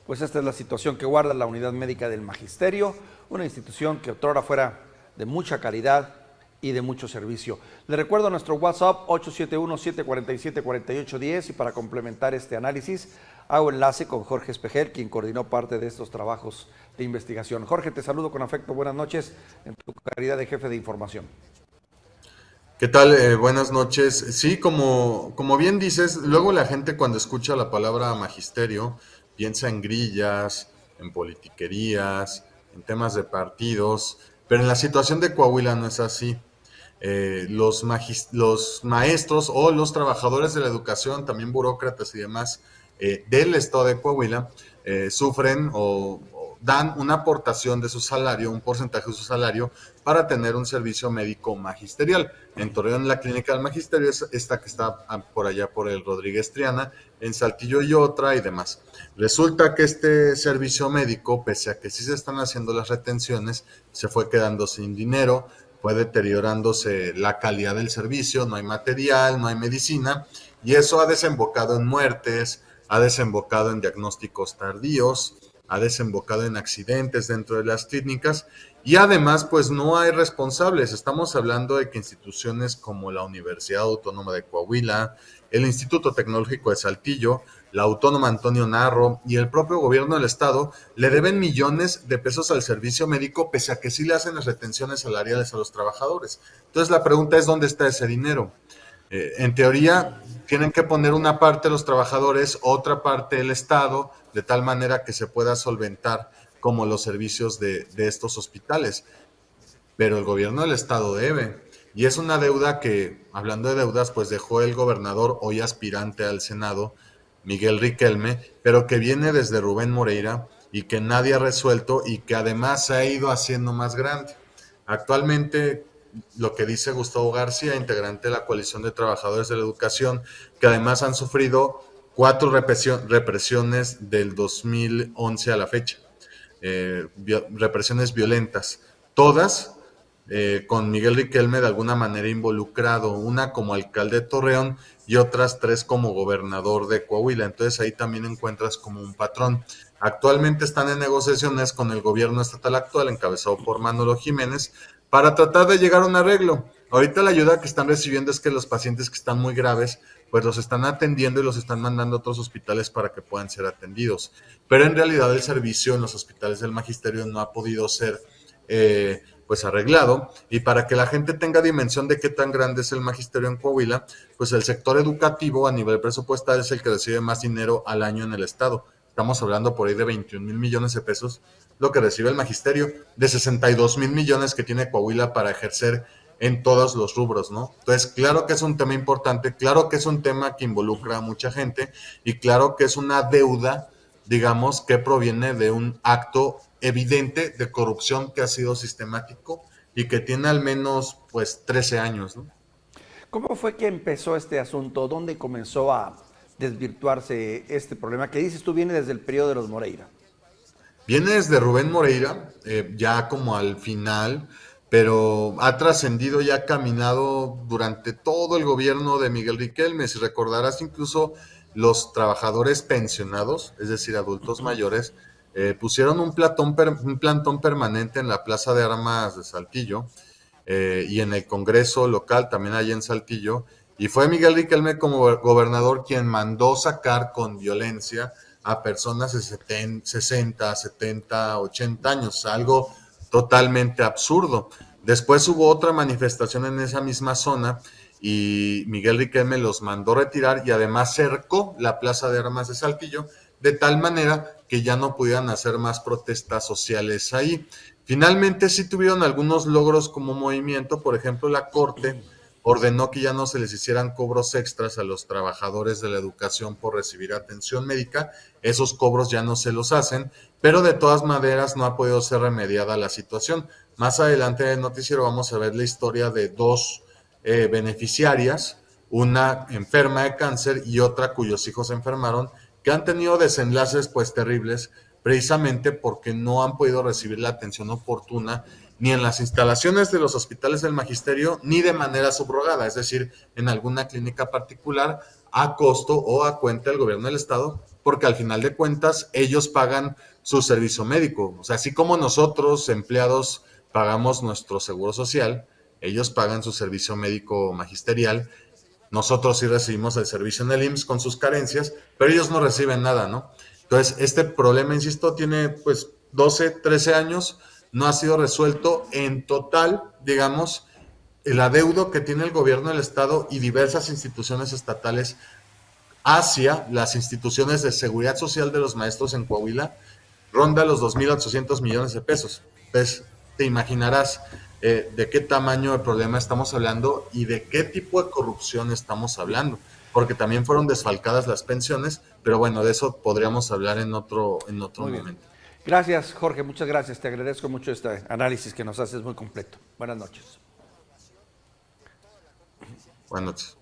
Pues esta es la situación que guarda la Unidad Médica del Magisterio, una institución que otrora fuera de mucha calidad y de mucho servicio. Le recuerdo nuestro WhatsApp 871-747-4810 y para complementar este análisis hago enlace con Jorge Espejel, quien coordinó parte de estos trabajos de investigación. Jorge, te saludo con afecto, buenas noches en tu calidad de jefe de información. ¿Qué tal? Buenas noches. Sí, como bien dices, luego la gente cuando escucha la palabra magisterio piensa en grillas, en politiquerías, en temas de partidos, pero en la situación de Coahuila no es así. Los maestros o los trabajadores de la educación, también burócratas y demás del estado de Coahuila, sufren o dan una aportación de su salario, un porcentaje de su salario, para tener un servicio médico magisterial. En Torreón, la clínica del magisterio es esta que está por allá por el Rodríguez Triana, en Saltillo y otra y demás. Resulta que este servicio médico, pese a que sí se están haciendo las retenciones, se fue quedando sin dinero, fue deteriorándose la calidad del servicio, no hay material, no hay medicina, y eso ha desembocado en muertes, ha desembocado en diagnósticos tardíos, ha desembocado en accidentes dentro de las clínicas, y además pues no hay responsables. Estamos hablando de que instituciones como la Universidad Autónoma de Coahuila, el Instituto Tecnológico de Saltillo, la Autónoma Antonio Narro y el propio gobierno del estado le deben millones de pesos al servicio médico, pese a que sí le hacen las retenciones salariales a los trabajadores. Entonces la pregunta es, ¿dónde está ese dinero? En teoría, tienen que poner una parte los trabajadores, otra parte el Estado, de tal manera que se pueda solventar como los servicios de estos hospitales. Pero el gobierno del Estado debe. Y es una deuda que, hablando de deudas, pues dejó el gobernador, hoy aspirante al Senado, Miguel Riquelme, pero que viene desde Rubén Moreira y que nadie ha resuelto y que además se ha ido haciendo más grande. Actualmente, lo que dice Gustavo García, integrante de la Coalición de Trabajadores de la Educación, que además han sufrido cuatro represiones del 2011 a la fecha, represiones violentas, todas con Miguel Riquelme de alguna manera involucrado, una como alcalde de Torreón y otras tres como gobernador de Coahuila. Entonces ahí también encuentras como un patrón. Actualmente están en negociaciones con el gobierno estatal actual, encabezado por Manolo Jiménez, para tratar de llegar a un arreglo. Ahorita la ayuda que están recibiendo es que los pacientes que están muy graves, pues los están atendiendo y los están mandando a otros hospitales para que puedan ser atendidos. Pero en realidad el servicio en los hospitales del magisterio no ha podido ser pues arreglado, y para que la gente tenga dimensión de qué tan grande es el magisterio en Coahuila, pues el sector educativo a nivel presupuestal es el que recibe más dinero al año en el estado. Estamos hablando por ahí de 21,000 millones de pesos, lo que recibe el magisterio, de 62,000 millones que tiene Coahuila para ejercer en todos los rubros, ¿no? Entonces, claro que es un tema importante, claro que es un tema que involucra a mucha gente y claro que es una deuda, digamos, que proviene de un acto evidente de corrupción que ha sido sistemático y que tiene al menos, pues, 13 años, ¿no? ¿Cómo fue que empezó este asunto? ¿Dónde comenzó a desvirtuarse este problema que dices tú viene desde el periodo de los Moreira? Viene desde Rubén Moreira, ya como al final, pero ha trascendido y ha caminado durante todo el gobierno de Miguel Riquelme. Si recordarás, incluso los trabajadores pensionados, es decir, adultos mayores, pusieron un plantón permanente en la Plaza de Armas de Saltillo, y en el Congreso local, también allá en Saltillo, y fue Miguel Riquelme como gobernador quien mandó sacar con violencia a personas de 60, 70, 80 años, algo totalmente absurdo. Después hubo otra manifestación en esa misma zona y Miguel Riquelme los mandó retirar y además cercó la Plaza de Armas de Saltillo de tal manera que ya no pudieran hacer más protestas sociales ahí. Finalmente sí tuvieron algunos logros como movimiento, por ejemplo la Corte ordenó que ya no se les hicieran cobros extras a los trabajadores de la educación por recibir atención médica, esos cobros ya no se los hacen, pero de todas maneras no ha podido ser remediada la situación. Más adelante en el noticiero vamos a ver la historia de dos beneficiarias, una enferma de cáncer y otra cuyos hijos se enfermaron, que han tenido desenlaces pues terribles precisamente porque no han podido recibir la atención oportuna ni en las instalaciones de los hospitales del magisterio ni de manera subrogada, es decir, en alguna clínica particular a costo o a cuenta del gobierno del estado porque al final de cuentas ellos pagan su servicio médico. O sea, así como nosotros, empleados, pagamos nuestro seguro social, ellos pagan su servicio médico magisterial. Nosotros sí recibimos el servicio en el IMSS con sus carencias, pero ellos no reciben nada, ¿no? Entonces, este problema, insisto, tiene pues 12, 13 años, no ha sido resuelto. En total, digamos, el adeudo que tiene el gobierno del estado y diversas instituciones estatales hacia las instituciones de seguridad social de los maestros en Coahuila ronda los 2.800 millones de pesos. Entonces, te imaginarás de qué tamaño de problema estamos hablando y de qué tipo de corrupción estamos hablando, porque también fueron desfalcadas las pensiones, pero bueno, de eso podríamos hablar en otro Muy bien. momento. Gracias, Jorge, muchas gracias. Te agradezco mucho este análisis que nos haces muy completo. Buenas noches. Buenas noches.